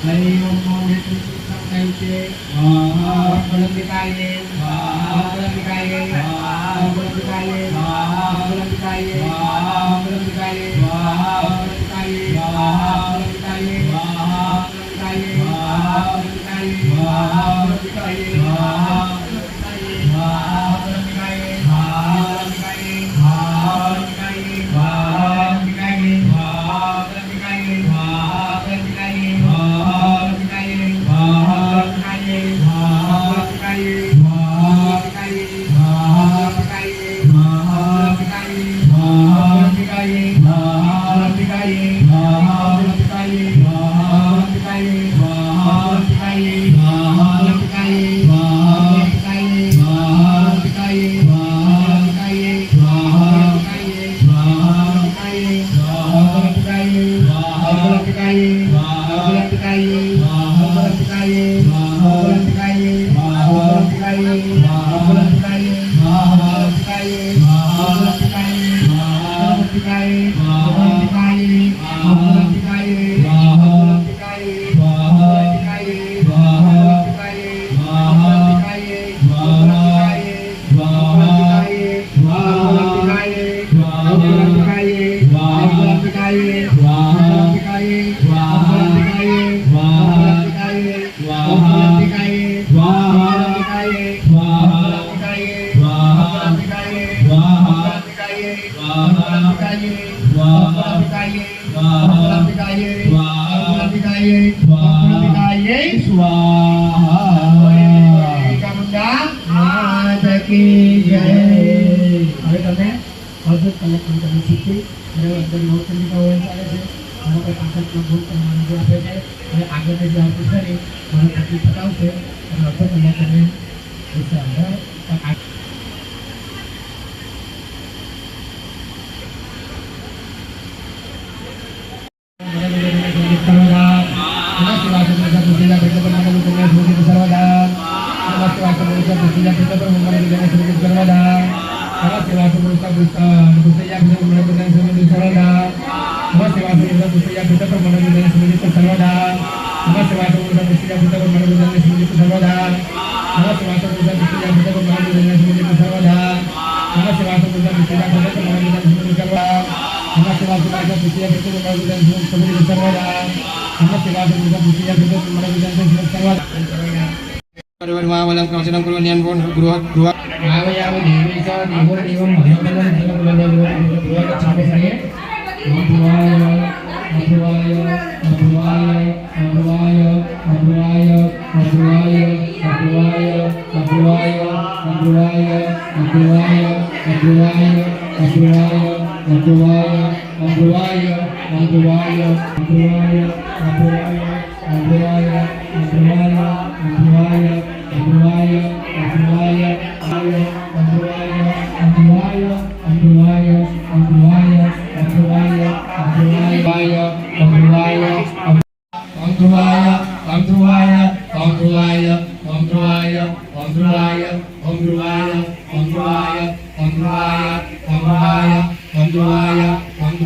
हरि ओम नमो कृष्णाय वाहवलंबिकाये वाहवलंबिकाये वाहवलंबिकाये वाहवलंबिकाये वाहवलंबिकाये वाहवलंबिकाये वाहवलंबिकाये वाहवलंबिकाये वाहवलंबिकाये वाहवलंबिकाये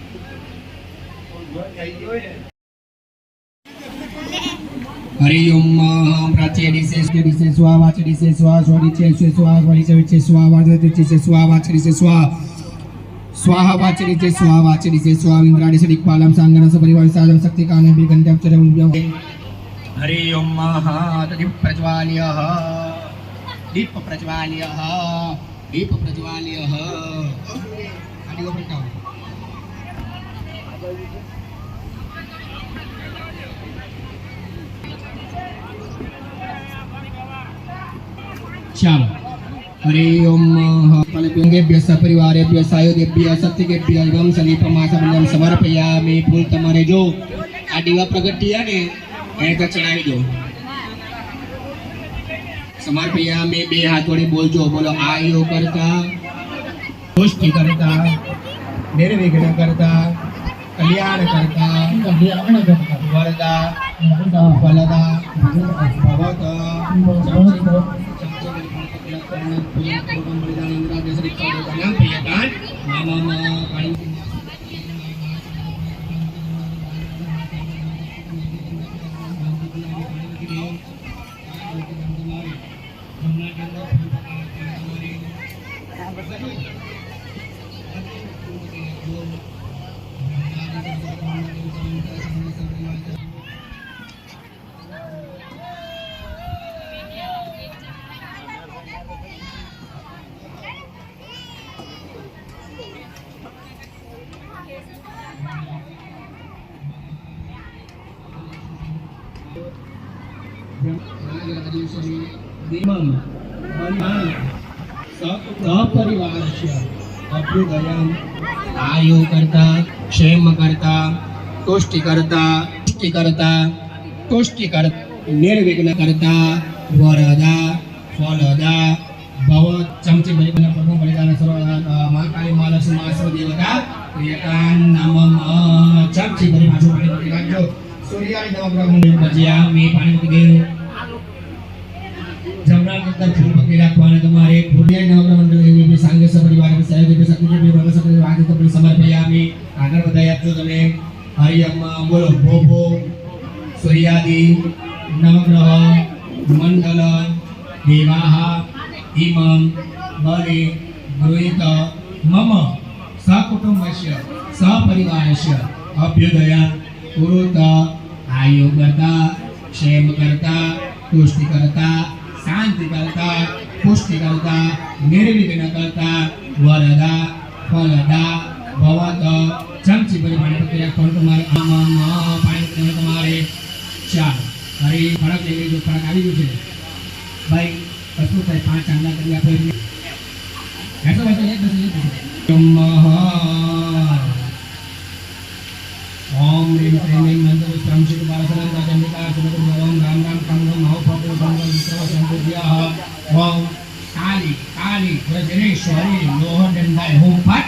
हरि ओम प्राच्य दिसे स्वा वाच दिसे स्वा स्वरिचे स्वा स्वरिचे स्वा वाच दिसे स्वा वाच दिसे स्वा स्वाहा वाच दिसे स्वा वाच दिसे स्वा इंद्राणि सदिक्पालं सांगन सपरिवार साधन शक्ति काने बिगंत्यं चरम हरि ओम दीप प्रज्वाल्यः दीप प्रज्वाल्यः दीप प्रज्वाल्यः आदि को प्रकाश चलो हरि ओम फलपिंगेभ्य सपरिवारेभ्य सायुधेभ्य सत्यकेभ्य एवं सलीपमासमन्यं समर्पयामि फूल तमारे जो आ दीवा प्रगटिया ने એ તો ચડાવી દો સમર્પયામિ બે હાથ વડે બોલજો બોલો આયો કરતા પુષ્ટિ કરતા નિર્વિઘ્ન કરતા કલ્યાણ કરતા વરદા ફલદા ભવત आयु करता क्षेम करता तुष्टि करता तुष्टि करता निर्विघ्न करता वरदा फलदा भव चमची भरी बना प्रभु बलिदान सर्व महाकाली महालक्ष्मी महासर्व देवता प्रियकान नमः चमची भरी मासु पाणी पकड़ी राखो सूर्याय नवग्रह भजिया में पानी पकड़ी जमना के अंदर फूल पकड़ी रखवाना तुम्हारे सूर्याय नवग्रह मंडल में सांग सपरिवार में सहयोग के सत्य में भगवान सत्य आदि तो समर्पयामि आगर बताया तो तने हरि अम्मा बोलो भोभो सूर्यादि नवग्रह मंडल देवाः इमं बलि गृहीत मम सकुटुम्बस्य सपरिवारस्य अभ्युदयं कुरुत आयु करता क्षेम करता तुष्टि करता शांति करता पुष्टि करता निर्विघ्न करता वरदा फलदा भवत चमची भरी पानी पकड़ी रखो तुम्हारे पानी पकड़ी तुम्हारे चार अरे फड़क ले जो फड़क आ गई भाई कसम से 5 चांदा कर दिया फिर ऐसा बात है ओम ह्रीं क्लीं ऐं मंत्र संचित बालसनं राजंबिका सुमधुर ओम राम राम कंगम महो फटो संगम विश्व संपूज्याः ओम काली काली वज्रेश्वरी लोहदंडाय ओम फट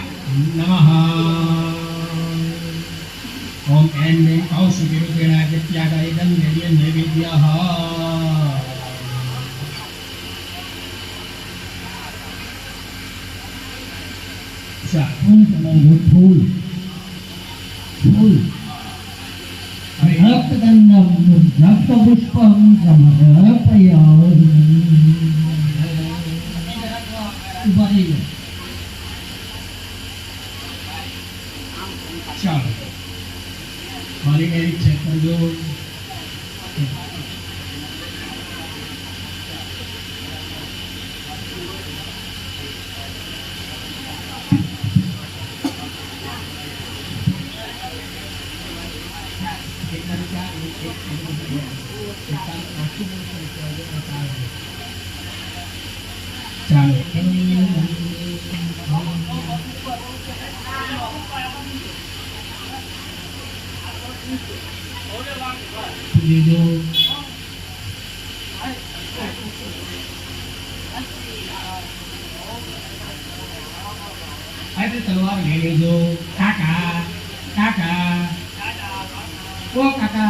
नमः ओम ऐं ह्रीं औषधि रूपेण आदित्यागायदं नैवेद्यं नैवेद्यः फूल फूल रक्तगंधम रक्तपुष्पम समर्पयामि चलो हमारी मेरी क्षेत्र जो ऐसे तलवार ले लीजो काका काका ओ काका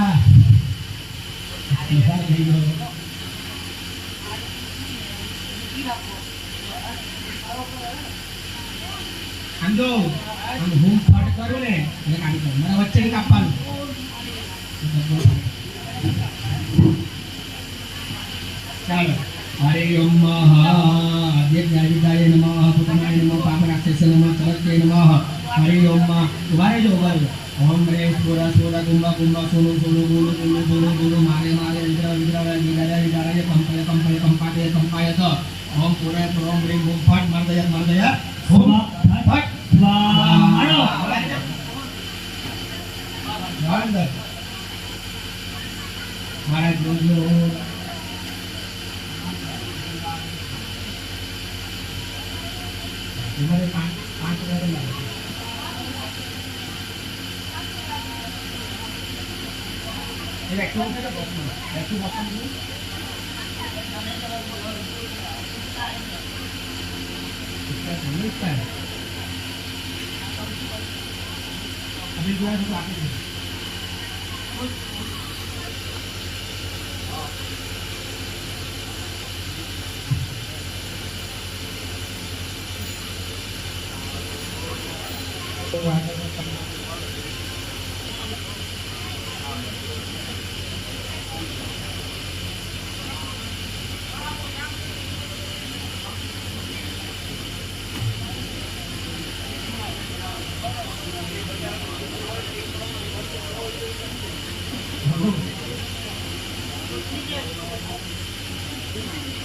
तलवार ले लो अंदो हम फट करो ने मैं काटी दो मेरा बच्चे का पाल ચાલો હરે ઓમ આદ્યજ્ઞાનિદાય નમઃ પુતનાય નમઃ પાપરાક્ષસે નમઃ ચરત્ય નમઃ હરે ઓમ ઉભા રહેજો ઓમ રે સ્ફોરા સ્ફોરા કુંભા કુંભા સોનુ સોનુ ગુરુ ગુરુ ગુરુ ગુરુ મારે મારે વિદ્રા વિદ્રા વિદ્રા વિદ્રા કંપાય કંપાય કંપાતે કંપાય તો ઓમ પુરે ઓમ રે ઓમ ફટ મરદયા ઓમ ફટ મારો અંદર મહારાજ બોલો તમારે પાંચ લાગે એટલે કેવું છે બોક્સમાં બેઠું બોક્સમાં અભી જોયા તો આપી દે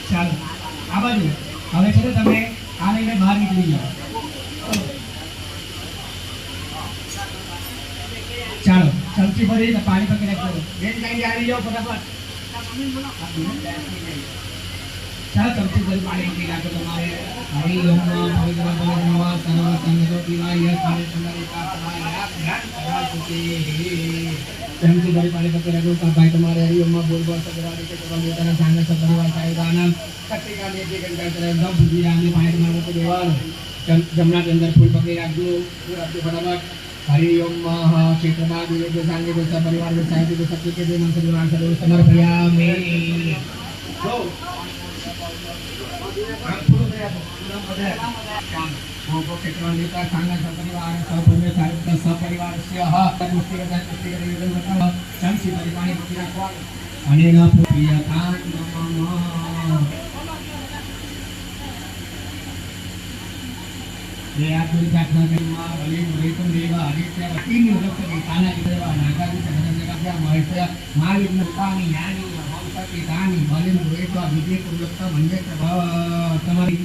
ચાલો આ બાજુ હવે છે તમે આ લઈને બહાર નીકળી જાઓ ચાલો ચમચી ભરી પાણી પકડી રાખજો બેન કઈ આવી જાઓ ફટાફટ ચાલો ચમચી ભરી પાણી પકડી રાખો તમારે હરી ઓમ પવિત્ર પવિત્ર નમઃ સર્વ સંગતો પીવાય પાણી તમારે ચમચી ભરી પાણી પકડી રાખો ભાઈ તમારે હરી ઓમ બોલ બોલ સગરાડી કે તમારે પોતાના સાંગા સપરિવાર સાહેબાના કટ્ટીકા ને જે ગંગા કરે એકદમ બુદ્ધિ રામની પાણી તમારે તો દેવાનું જમણા કે અંદર ફૂલ પકડી રાખજો ફૂલ રાખજો ફટાફટ हरि ओम क्षेत्रभाग विवेक सांगे दोस्त परिवार के साहित्य के सत्य के मन से विमान सर्व समर्पयामि गो को क्षेत्रभाग का सांगा सपरिवार सपरिवार साहित्य सपरिवारस्य पुष्टिगत पुष्टिगत बताव संक्षिप्त परिपाणी पुष्टि राखवा अनेन प्रियतां नमः ये आत्मनि प्रार्थना करना बलि मुरेतम देवा आदित्य तीन लोक ताना देवा नागादि सगरने का क्या महत्व महाविघ्न तानी यानी हंसति तानी बलि मुरेतम विजय कुलक्त म्हणजे प्रभाव तुम्हारी